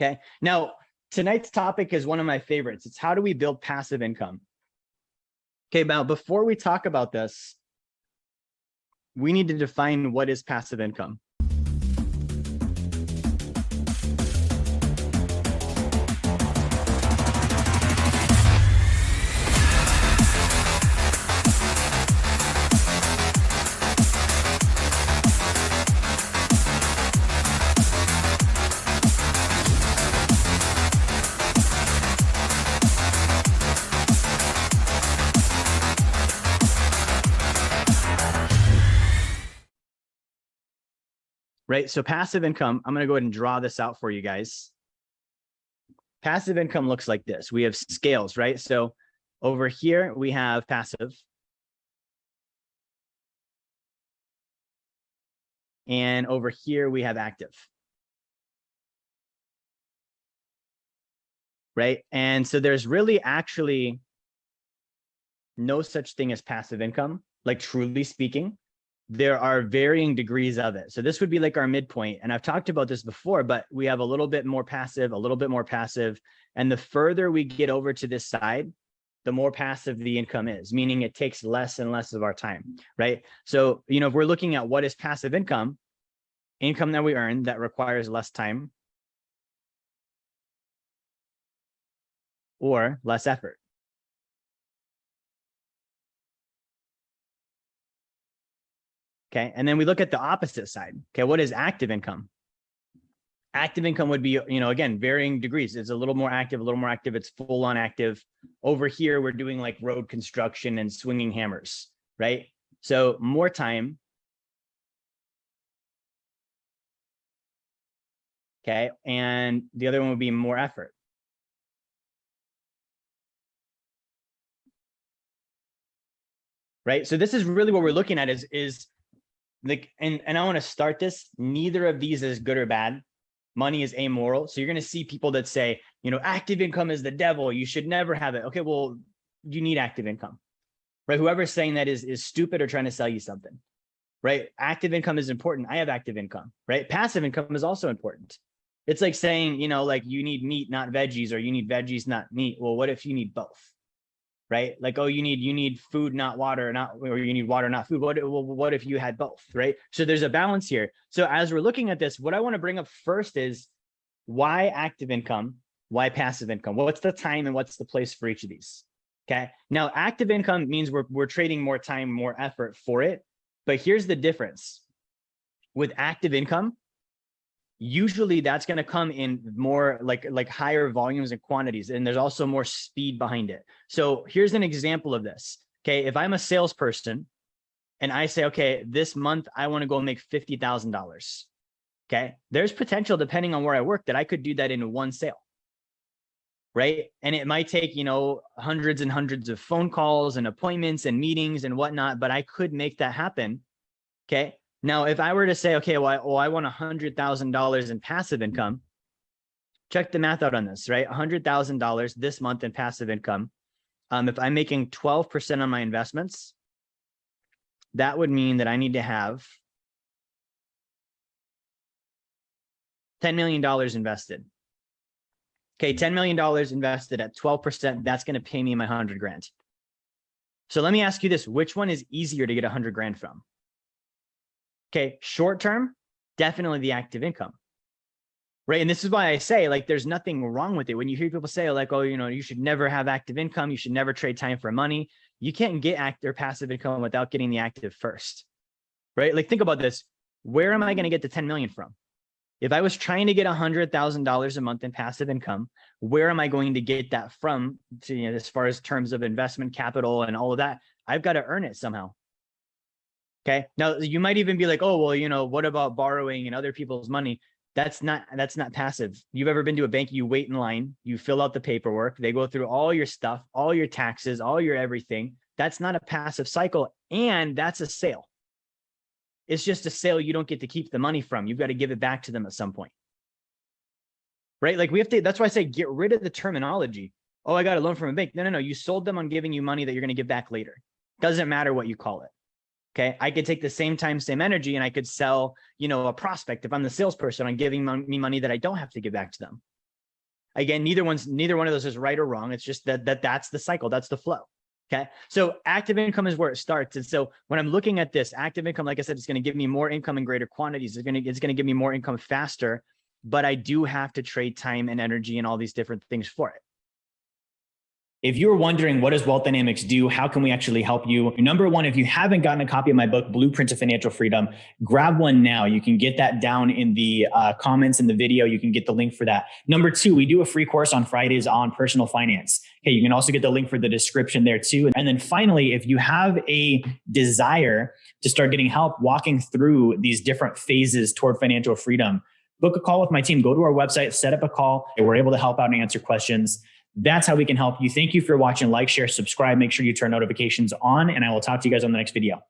Okay. Now, tonight's topic is one of my favorites. It's how do we build passive income? Okay, now before we talk about this, we need to define what is passive income. Right, so passive income, I'm going to go ahead and draw this out for you guys. Passive income looks like this. We have scales, right? So over here, we have passive. And over here, we have active. Right? And so there's really actually no such thing as passive income, like truly speaking. There are varying degrees of it. So this would be like our midpoint. And I've talked about this before, but we have a little bit more passive, a little bit more passive. And the further we get over to this side, the more passive the income is, meaning it takes less and less of our time, right? So, if we're looking at what is passive income, income that we earn that requires less time or less effort. Okay, and then we look at the opposite side. Okay, what is active income? Active income would be, again, varying degrees. It's a little more active, It's full on active. Over here, we're doing like road construction and swinging hammers, right? So more time. Okay, and the other one would be more effort. Right, so this is really what we're looking at is like, and I want to start this. Neither of these is good or bad. Money is amoral. So you're going to see people that say, active income is the devil. You should never have it. Okay, well, you need active income, right? Whoever's saying that is stupid or trying to sell you something, right? Active income is important. I have active income, right? Passive income is also important. It's like saying, like you need meat, not veggies, or you need veggies, not meat. Well, what if you need both? Right? Like, oh, you need food, not water, or you need water, not food. What if you had both, right? So there's a balance here. So as we're looking at this, what I want to bring up first is why active income, why passive income? What's the time and what's the place for each of these? Okay. Now, active income means we're trading more time, more effort for it. But here's the difference. With active income, usually that's going to come in more like higher volumes and quantities. And there's also more speed behind it. So here's an example of this. Okay. If I'm a salesperson and I say, okay, this month I want to go make $50,000. Okay. There's potential, depending on where I work, that I could do that in one sale. Right. And it might take, hundreds and hundreds of phone calls and appointments and meetings and whatnot, but I could make that happen. Okay. Now, if I were to say, okay, well, I want $100,000 in passive income, check the math out on this, right? $100,000 this month in passive income. If I'm making 12% on my investments, that would mean that I need to have $10 million invested. Okay, $10 million invested at 12%, that's going to pay me my 100 grand. So let me ask you this, which one is easier to get 100 grand from? Okay, short term, definitely the active income, right? And this is why I say, like, there's nothing wrong with it. When you hear people say, like, oh, you should never have active income, you should never trade time for money. You can't get active or passive income without getting the active first, right? Like, think about this. Where am I going to get the 10 million from? If I was trying to get $100,000 a month in passive income, where am I going to get that from? To, as far as terms of investment capital and all of that, I've got to earn it somehow. Okay. Now you might even be like, oh, well, what about borrowing and other people's money? That's not passive. You've ever been to a bank, you wait in line, you fill out the paperwork, they go through all your stuff, all your taxes, all your everything. That's not a passive cycle. And that's a sale. It's just a sale you don't get to keep the money from. You've got to give it back to them at some point. Right? Like, we have to, that's why I say get rid of the terminology. Oh, I got a loan from a bank. No. You sold them on giving you money that you're going to give back later. Doesn't matter what you call it. Okay. I could take the same time, same energy, and I could sell, a prospect. If I'm the salesperson, I'm giving me money that I don't have to give back to them. Again, neither one of those is right or wrong. It's just that's the cycle. That's the flow. Okay. So active income is where it starts. And so when I'm looking at this active income, like I said, it's going to give me more income in greater quantities. It's going to give me more income faster, but I do have to trade time and energy and all these different things for it. If you're wondering, what does Wealth Dynamics do? How can we actually help you? Number one, if you haven't gotten a copy of my book, Blueprint to Financial Freedom, grab one now. You can get that down in the comments in the video. You can get the link for that. Number two, we do a free course on Fridays on personal finance. Okay, you can also get the link for the description there too. And then finally, if you have a desire to start getting help walking through these different phases toward financial freedom, book a call with my team. Go to our website, set up a call. We're able to help out and answer questions. That's how we can help you. Thank you for watching. Like, share, subscribe. Make sure you turn notifications on, and I will talk to you guys on the next video.